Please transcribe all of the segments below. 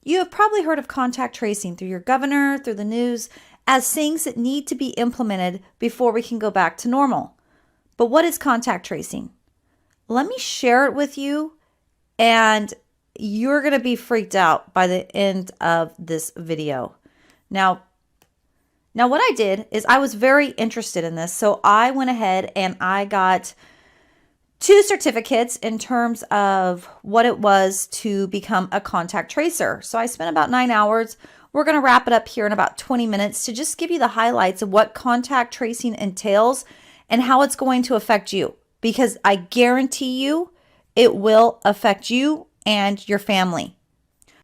You have probably heard of contact tracing through your governor, through the news, as things that need to be implemented before we can go back to normal. But what is contact tracing? Let me share it with you, and you're going to be freaked out by the end of this video. Now what I did is I was very interested in this, so I went ahead and I got 2 certificates in terms of what it was to become a contact tracer. So I spent about 9 hours. We're going to wrap it up here in about 20 minutes to just give you the highlights of what contact tracing entails and how it's going to affect you, because I guarantee you it will affect you and your family.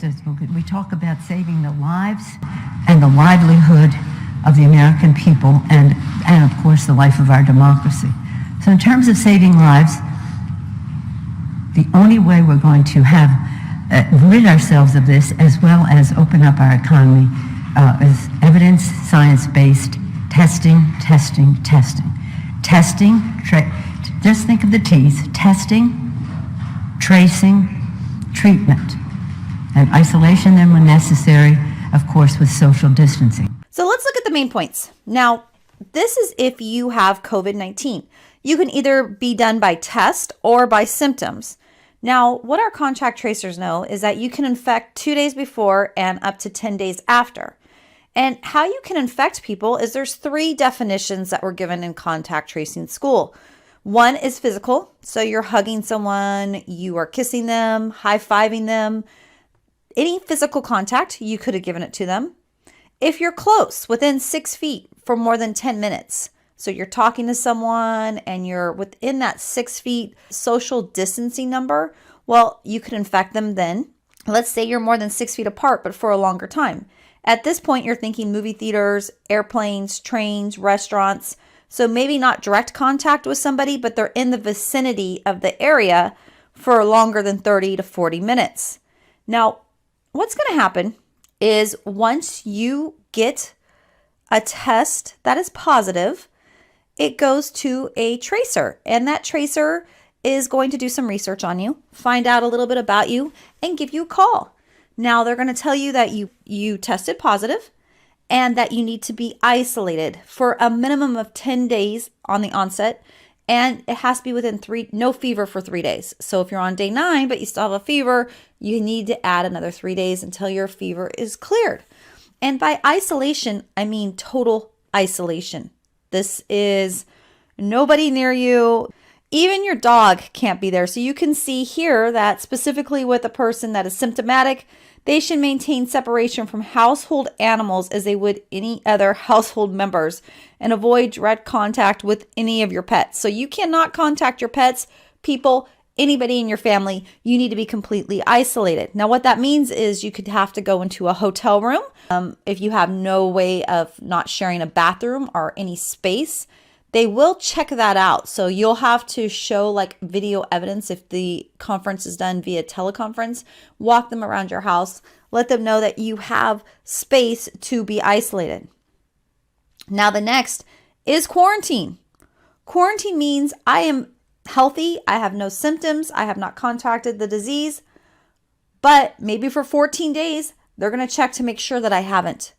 We talk about saving the lives and the livelihood of the American people and of course the life of our democracy. So in terms of saving lives, the only way we're going to have rid ourselves of this, as well as open up our economy, is evidence, science-based testing. Just think of the T's: testing, tracing, treatment, and isolation then when necessary, of course, with social distancing. So let's look at the main points. Now, this is if you have COVID-19. You can either be done by test or by symptoms. Now, what our contact tracers know is that you can infect 2 days before and up to 10 days after. And how you can infect people is there's 3 definitions that were given in contact tracing school. One is physical. So you're hugging someone, you are kissing them, high-fiving them. Any physical contact, you could have given it to them. If you're close, within 6 feet for more than 10 minutes, so you're talking to someone and you're within that 6 feet social distancing number, well, you could infect them then. Let's say you're more than 6 feet apart, but for a longer time. At this point, you're thinking movie theaters, airplanes, trains, restaurants. So maybe not direct contact with somebody, but they're in the vicinity of the area for longer than 30 to 40 minutes. Now, what's going to happen is once you get a test that is positive, it goes to a tracer, and that tracer is going to do some research on you, find out a little bit about you, and give you a call. Now, they're going to tell you that you tested positive and that you need to be isolated for a minimum of 10 days on the onset, and it has to be within no fever for 3 days. So if you're on day 9, but you still have a fever, you need to add another 3 days until your fever is cleared. And by isolation, I mean total isolation. This is nobody near you. Even your dog can't be there. So you can see here that specifically with a person that is symptomatic, they should maintain separation from household animals as they would any other household members and avoid direct contact with any of your pets. So you cannot contact your pets, people, anybody in your family. You need to be completely isolated. Now, what that means is you could have to go into a hotel room. If you have no way of not sharing a bathroom or any space, they will check that out. So you'll have to show like video evidence if the conference is done via teleconference. Walk them around your house. Let them know that you have space to be isolated. Now the next is quarantine. Quarantine means I am healthy. I have no symptoms. I have not contracted the disease. But maybe for 14 days, they're going to check to make sure that I haven't.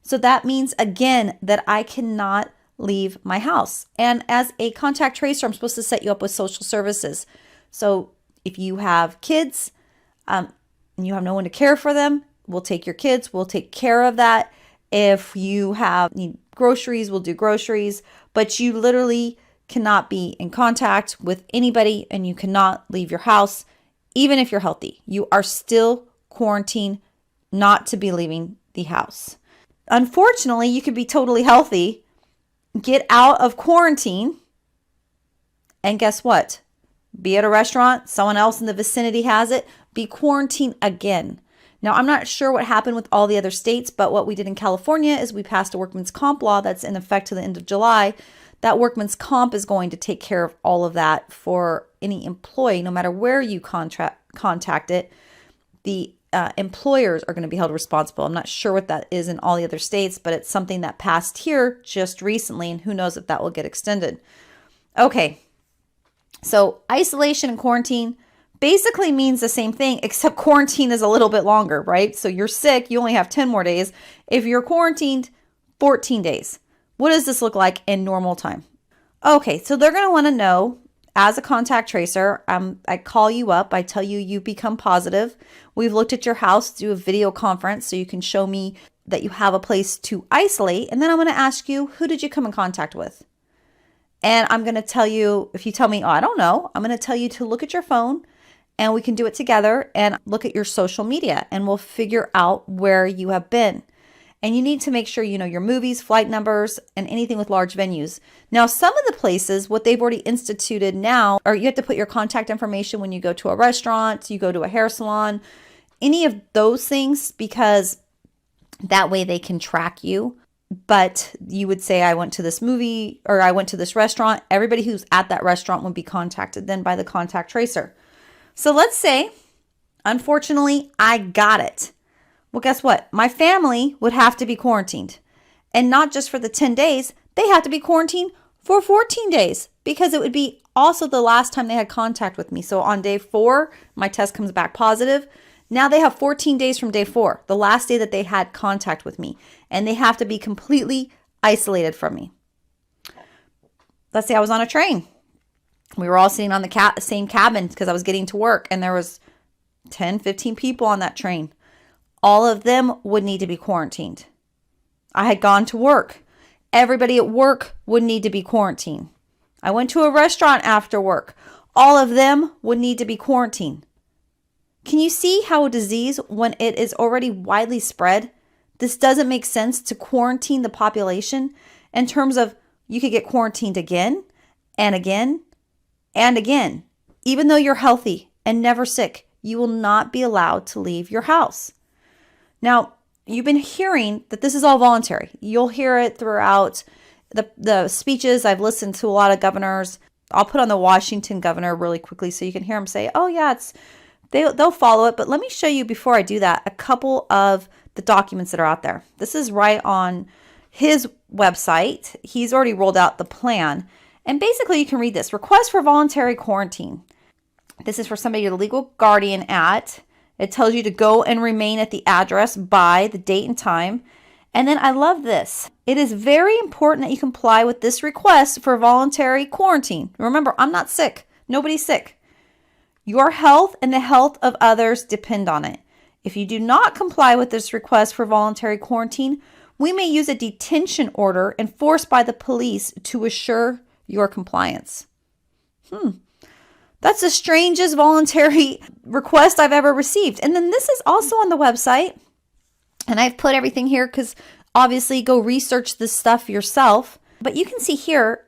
So that means, again, that I cannot leave my house. And as a contact tracer, I'm supposed to set you up with social services. So if you have kids and you have no one to care for them, we'll take your kids. We'll take care of that. If you need groceries, we'll do groceries. But you literally cannot be in contact with anybody and you cannot leave your house. Even if you're healthy, you are still quarantined not to be leaving the house. Unfortunately, you could be totally healthy, get out of quarantine, and guess what? Be at a restaurant, someone else in the vicinity has it, be quarantined again. Now, I'm not sure what happened with all the other states, but what we did in California is we passed a workman's comp law that's in effect to the end of July. That workman's comp is going to take care of all of that for any employee, no matter where you contact it. The employers are going to be held responsible. I'm not sure what that is in all the other states, but it's something that passed here just recently, and who knows if that will get extended. Okay, so isolation and quarantine basically means the same thing, except quarantine is a little bit longer, right? So you're sick, you only have 10 more days. If you're quarantined, 14 days. What does this look like in normal time? Okay, so they're going to want to know, as a contact tracer, I call you up, I tell you you become positive. We've looked at your house, do a video conference so you can show me that you have a place to isolate. And then I'm going to ask you, who did you come in contact with? And I'm going to tell you, if you tell me, oh, I don't know, I'm going to tell you to look at your phone and we can do it together and look at your social media and we'll figure out where you have been. And you need to make sure you know your movies, flight numbers, and anything with large venues. Now, some of the places, what they've already instituted now, are you have to put your contact information when you go to a restaurant, you go to a hair salon, any of those things, because that way they can track you. But you would say, I went to this movie or I went to this restaurant. Everybody who's at that restaurant would be contacted then by the contact tracer. So let's say, unfortunately, I got it. Well, guess what? My family would have to be quarantined. And not just for the 10 days, they have to be quarantined for 14 days because it would be also the last time they had contact with me. So on day 4, my test comes back positive. Now they have 14 days from day 4, the last day that they had contact with me. And they have to be completely isolated from me. Let's say I was on a train. We were all sitting on the same cabin because I was getting to work. And there was 10, 15 people on that train. All of them would need to be quarantined. I had gone to work. Everybody at work would need to be quarantined. I went to a restaurant after work. All of them would need to be quarantined. Can you see how a disease, when it is already widely spread, this doesn't make sense to quarantine the population in terms of you could get quarantined again and again and again. Even though you're healthy and never sick, you will not be allowed to leave your house. Now, you've been hearing that this is all voluntary. You'll hear it throughout the speeches. I've listened to a lot of governors. I'll put on the Washington governor really quickly so you can hear him say, oh yeah, they'll follow it. But let me show you before I do that a couple of the documents that are out there. This is right on his website. He's already rolled out the plan. And basically you can read this. Request for voluntary quarantine. This is for somebody you're the legal guardian at. It tells you to go and remain at the address by the date and time. And then I love this. It is very important that you comply with this request for voluntary quarantine. Remember, I'm not sick. Nobody's sick. Your health and the health of others depend on it. If you do not comply with this request for voluntary quarantine, we may use a detention order enforced by the police to assure your compliance. That's the strangest voluntary request I've ever received. And then this is also on the website. And I've put everything here because obviously go research this stuff yourself. But you can see here,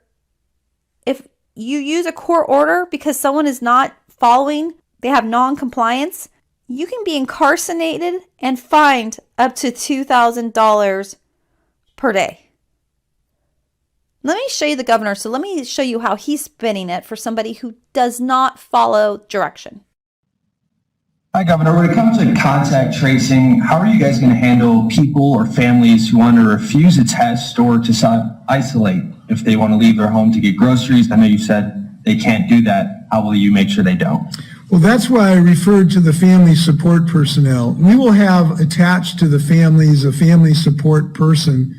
if you use a court order because someone is not following, they have non-compliance, you can be incarcerated and fined up to $2,000 per day. Let me show you the governor. So let me show you how he's spinning it for somebody who does not follow direction. Hi, Governor. When it comes to contact tracing, how are you guys going to handle people or families who want to refuse a test or to isolate if they want to leave their home to get groceries? I know you said they can't do that. How will you make sure they don't? Well, that's why I referred to the family support personnel. We will have attached to the families a family support person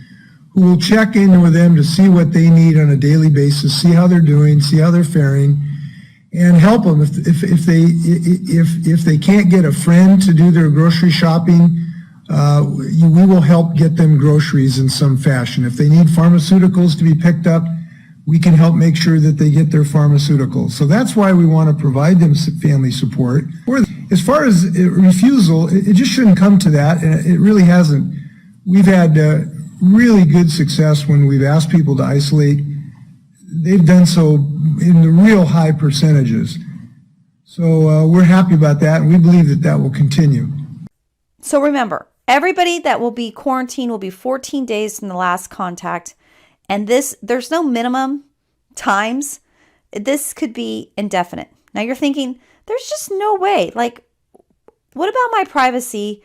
who will check in with them to see what they need on a daily basis, see how they're doing, see how they're faring, and help them if they can't get a friend to do their grocery shopping. We will help get them groceries in some fashion. If they need pharmaceuticals to be picked up, we can help make sure that they get their pharmaceuticals. So that's why we want to provide them family support. As far as refusal, it just shouldn't come to that. It really hasn't. We've had really good success when we've asked people to isolate. They've done so in the real high percentages. So we're happy about that, and we believe that that will continue. So remember, everybody that will be quarantined will be 14 days from the last contact. And there's no minimum times. This could be indefinite. Now you're thinking, there's just no way. Like, what about my privacy?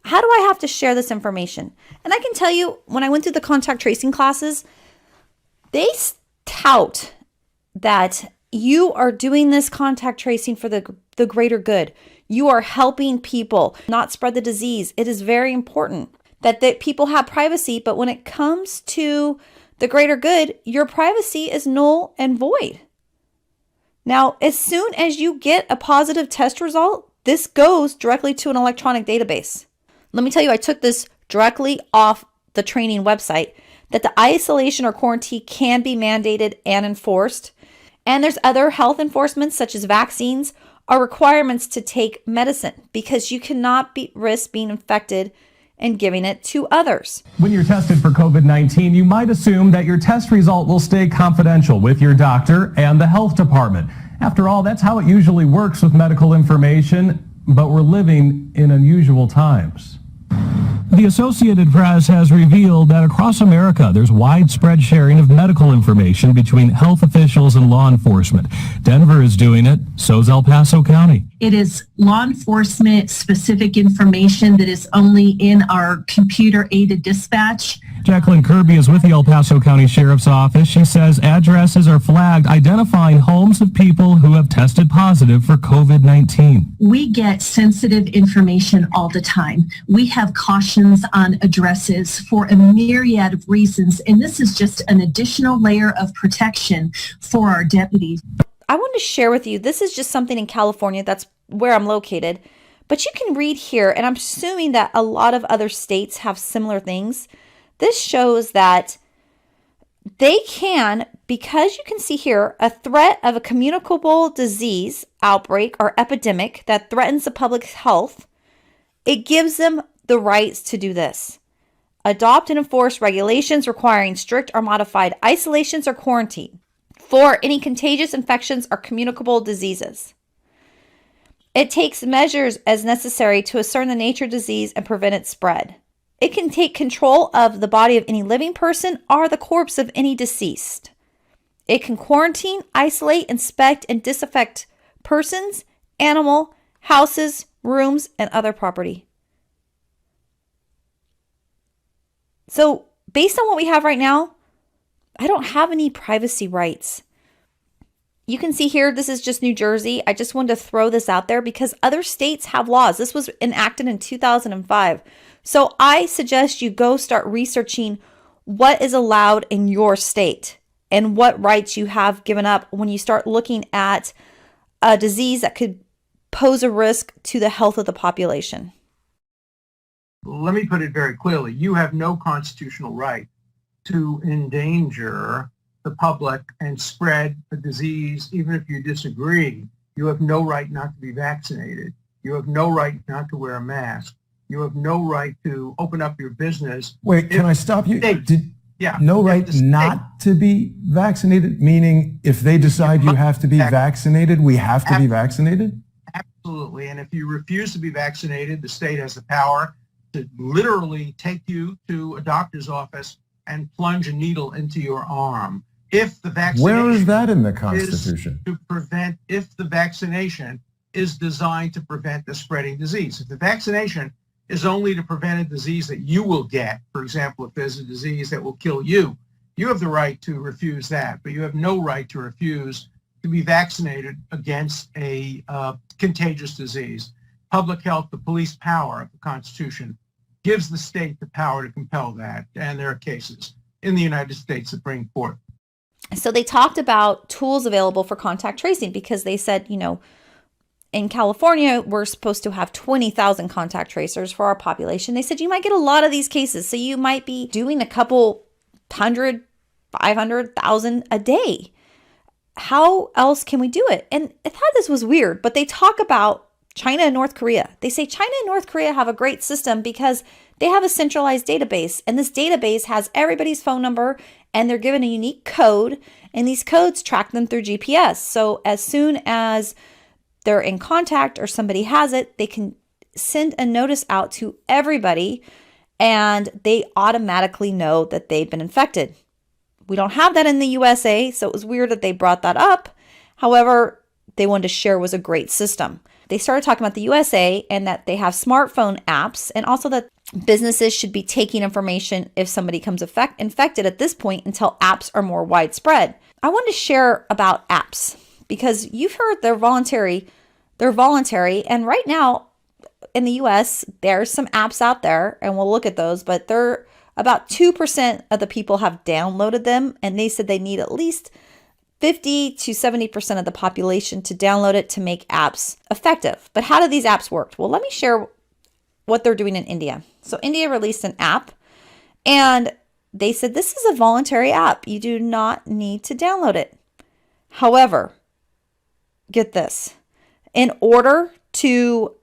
How do I have to share this information? And I can tell you, when I went through the contact tracing classes, they tout that You are doing this contact tracing for the greater good. You are helping people not spread the disease. It is very important that people have privacy, but when it comes to the greater good, your privacy is null and void. Now, as soon as you get a positive test result, this goes directly to an electronic database. Let me tell you, I took this directly off the training website, that the isolation or quarantine can be mandated and enforced. And there's other health enforcements such as vaccines are requirements to take medicine because you cannot risk being infected and giving it to others. When you're tested for COVID-19, you might assume that your test result will stay confidential with your doctor and the health department. After all, that's how it usually works with medical information, but we're living in unusual times. The Associated Press has revealed that across America, there's widespread sharing of medical information between health officials and law enforcement. Denver is doing it, so's El Paso County. It is law enforcement specific information that is only in our computer-aided dispatch. Jacqueline Kirby is with the El Paso County Sheriff's Office. She says addresses are flagged identifying homes of people who have tested positive for COVID-19. We get sensitive information all the time. We have cautions on addresses for a myriad of reasons, and this is just an additional layer of protection for our deputies. I want to share with you, this is just something in California, that's where I'm located, but you can read here, and I'm assuming that a lot of other states have similar things. This shows that they can, because you can see here, a threat of a communicable disease outbreak or epidemic that threatens the public health, it gives them the rights to do this. Adopt and enforce regulations requiring strict or modified isolations or quarantine for any contagious infections or communicable diseases. It takes measures as necessary to ascertain the nature of disease and prevent its spread. It can take control of the body of any living person or the corpse of any deceased. It can quarantine, isolate, inspect, and disinfect persons, animal, houses, rooms, and other property. So, based on what we have right now, I don't have any privacy rights. You can see here, this is just New Jersey. I just wanted to throw this out there because other states have laws. This was enacted in 2005. So I suggest you go start researching what is allowed in your state and what rights you have given up when you start looking at a disease that could pose a risk to the health of the population. Let me put it very clearly. You have no constitutional right to endanger the public and spread a disease, even if you disagree. You have no right not to be vaccinated. You have no right not to wear a mask. You have no right to open up your business. Wait, can I stop you? Yeah. No right not to be vaccinated, meaning if they decide you have to be vaccinated, we have to be vaccinated? Absolutely. And if you refuse to be vaccinated, the state has the power to literally take you to a doctor's office and plunge a needle into your arm. If the vaccination Where is that in the Constitution? If the vaccination is designed to prevent the spreading disease. If the vaccination is only to prevent a disease that you will get, for example, if there's a disease that will kill you, you have the right to refuse that, but you have no right to refuse to be vaccinated against a contagious disease. Public health, the police power of the Constitution, gives the state the power to compel that, and there are cases in the United States Supreme Court. So they talked about tools available for contact tracing because they said, in California, we're supposed to have 20,000 contact tracers for our population. They said you might get a lot of these cases. So you might be doing a couple 100, 500,000 a day. How else can we do it? And I thought this was weird, but they talk about China and North Korea. They say China and North Korea have a great system because they have a centralized database. And this database has everybody's phone number and they're given a unique code. And these codes track them through GPS. So as soon as they're in contact or somebody has it, they can send a notice out to everybody and they automatically know that they've been infected. We don't have that in the USA, so it was weird that they brought that up. However, they wanted to share was a great system. They started talking about the USA and that they have smartphone apps and also that businesses should be taking information if somebody comes infected at this point until apps are more widespread. I wanted to share about apps because you've heard they're voluntary. They're voluntary. And right now in the US, there's some apps out there, and we'll look at those, but they're about 2% of the people have downloaded them. And they said they need at least 50 to 70% of the population to download it to make apps effective. But how do these apps work? Well, let me share what they're doing in India. So India released an app, and they said this is a voluntary app. You do not need to download it. However, get this. In order to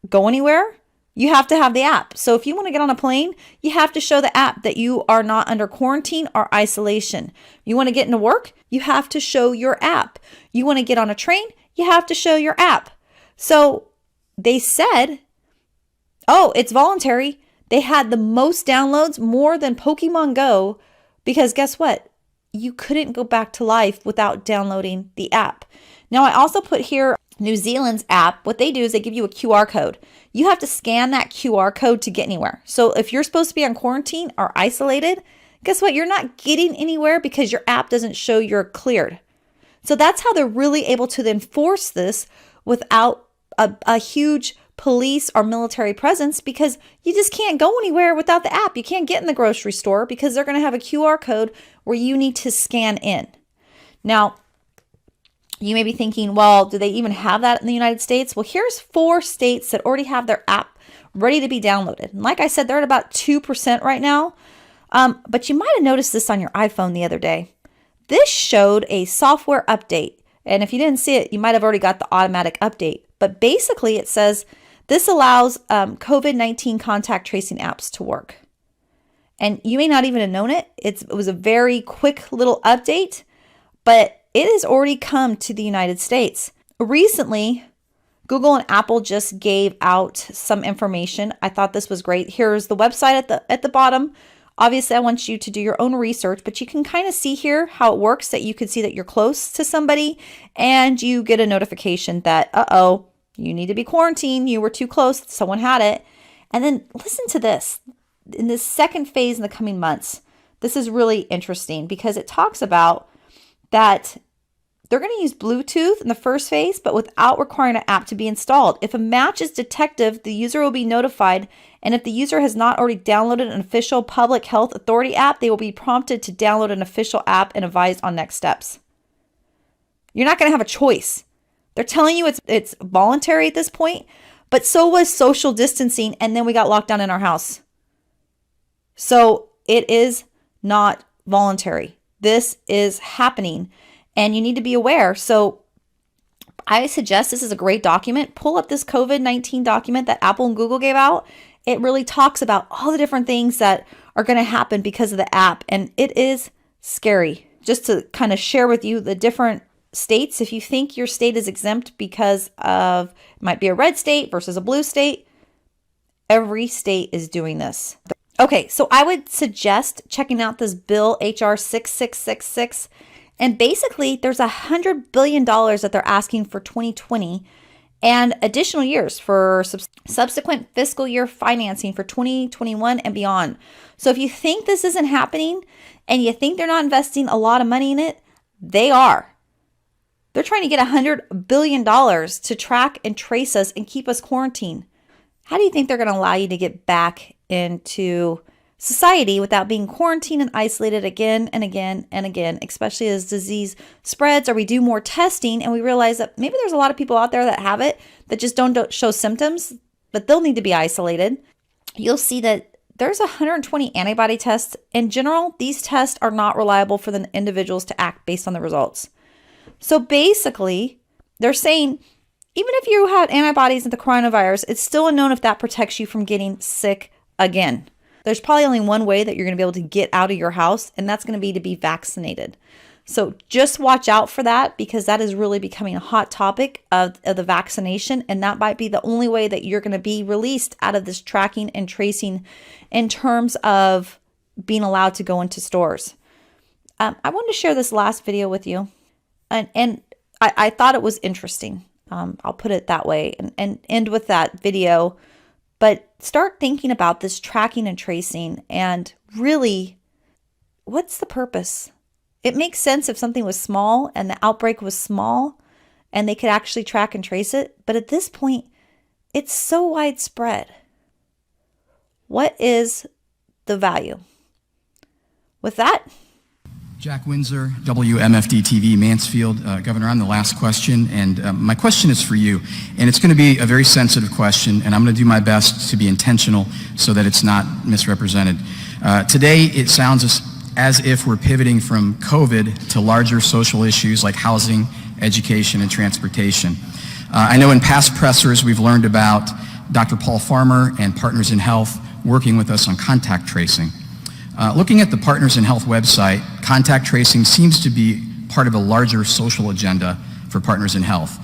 go anywhere, you have to have the app. So if you want to get on a plane, you have to show the app that you are not under quarantine or isolation. You want to get into work, you have to show your app. You want to get on a train, you have to show your app. So they said, oh, it's voluntary. They had the most downloads, more than Pokemon Go, because guess what? You couldn't go back to life without downloading the app. Now, I also put here New Zealand's app. What they do is they give you a QR code. You have to scan that QR code to get anywhere. So if you're supposed to be on quarantine or isolated, guess what? You're not getting anywhere because your app doesn't show you're cleared. So that's how they're really able to enforce this without a huge police or military presence, because you just can't go anywhere without the app. You can't get in the grocery store because they're going to have a QR code where you need to scan in. Now, you may be thinking, well, do they even have that in the United States? Well, here's 4 states that already have their app ready to be downloaded. And like I said, they're at about 2% right now. But you might have noticed this on your iPhone the other day. This showed a software update. And if you didn't see it, you might have already got the automatic update. But basically, it says this allows COVID-19 contact tracing apps to work. And you may not even have known it. It was a very quick little update, but it has already come to the United States. Recently, Google and Apple just gave out some information. I thought this was great. Here's the website at the bottom. Obviously, I want you to do your own research, but you can kind of see here how it works, that you can see that you're close to somebody and you get a notification that, uh-oh, you need to be quarantined. You were too close. Someone had it. And then listen to this. In this second phase in the coming months, this is really interesting because it talks about that they're going to use Bluetooth in the first phase, but without requiring an app to be installed. If a match is detected, the user will be notified. And if the user has not already downloaded an official public health authority app, they will be prompted to download an official app and advised on next steps. You're not going to have a choice. They're telling you it's voluntary at this point, but so was social distancing. And then we got locked down in our house. So it is not voluntary. This is happening. And you need to be aware. So I suggest this is a great document. Pull up this COVID-19 document that Apple and Google gave out. It really talks about all the different things that are going to happen because of the app. And it is scary. Just to kind of share with you the different states. If you think your state is exempt because of, it might be a red state versus a blue state, every state is doing this. Okay, so I would suggest checking out this bill, HR 6666. And basically, there's $100 billion that they're asking for 2020 and additional years for subsequent fiscal year financing for 2021 and beyond. So if you think this isn't happening and you think they're not investing a lot of money in it, they are. They're trying to get $100 billion to track and trace us and keep us quarantined. How do you think they're going to allow you to get back into society without being quarantined and isolated again and again and again, especially as disease spreads or we do more testing and we realize that maybe there's a lot of people out there that have it that just don't show symptoms, but they'll need to be isolated. You'll see that there's 120 antibody tests. In general, these tests are not reliable for the individuals to act based on the results. So basically, they're saying even if you had antibodies at the coronavirus, it's still unknown if that protects you from getting sick again. There's probably only one way that you're going to be able to get out of your house, and that's going to be vaccinated. So just watch out for that, because that is really becoming a hot topic of the vaccination, and that might be the only way that you're going to be released out of this tracking and tracing in terms of being allowed to go into stores. I wanted to share this last video with you, and I thought it was interesting. I'll put it that way and end with that video. But start thinking about this tracking and tracing and really, what's the purpose? It makes sense if something was small and the outbreak was small and they could actually track and trace it. But at this point, it's so widespread. What is the value? With that, Jack Windsor, WMFD TV, Mansfield. Governor, on the last question, and my question is for you, and it's going to be a very sensitive question, and I'm going to do my best to be intentional so that it's not misrepresented. Today, it sounds as if we're pivoting from COVID to larger social issues like housing, education, and transportation. I know in past pressers we've learned about Dr. Paul Farmer and Partners in Health working with us on contact tracing. Looking at the Partners in Health website, contact tracing seems to be part of a larger social agenda for Partners in Health.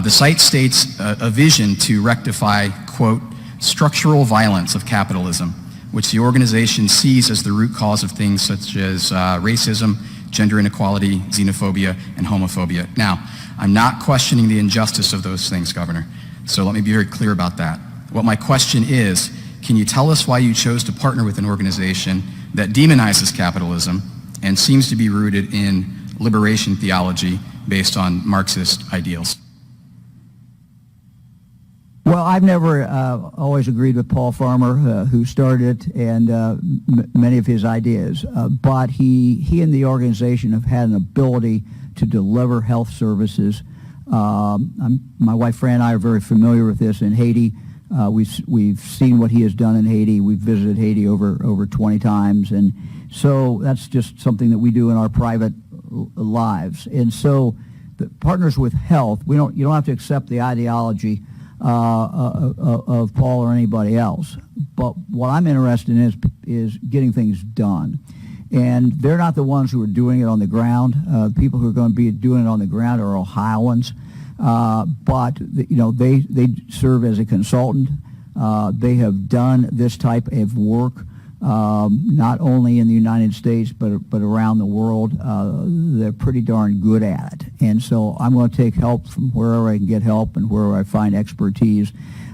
The site states a vision to rectify, quote, structural violence of capitalism, which the organization sees as the root cause of things such as racism, gender inequality, xenophobia, and homophobia. Now, I'm not questioning the injustice of those things, Governor, so let me be very clear about that. What my question is, can you tell us why you chose to partner with an organization that demonizes capitalism and seems to be rooted in liberation theology based on Marxist ideals? Well, I've never always agreed with Paul Farmer, who started it, and many of his ideas. But he and the organization have had an ability to deliver health services. My wife Fran and I are very familiar with this in Haiti. We've seen what he has done in Haiti. We've visited Haiti over 20 times, and so that's just something that we do in our private lives. And so, the Partners with Health, you don't have to accept the ideology of Paul or anybody else. But what I'm interested in is getting things done. And they're not the ones who are doing it on the ground. People who are going to be doing it on the ground are Ohioans. But they serve as a consultant. They have done this type of work not only in the United States but around the world. They're pretty darn good at it. And so I'm going to take help from wherever I can get help and wherever I find expertise.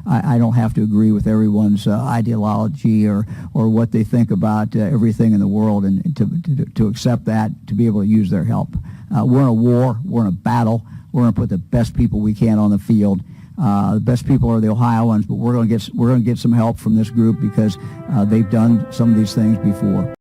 I don't have to agree with everyone's ideology or what they think about everything in the world, and to accept that, to be able to use their help. We're in a war. We're in a battle. We're going to put the best people we can on the field. The best people are the Ohioans, but we're going to get some help from this group because they've done some of these things before.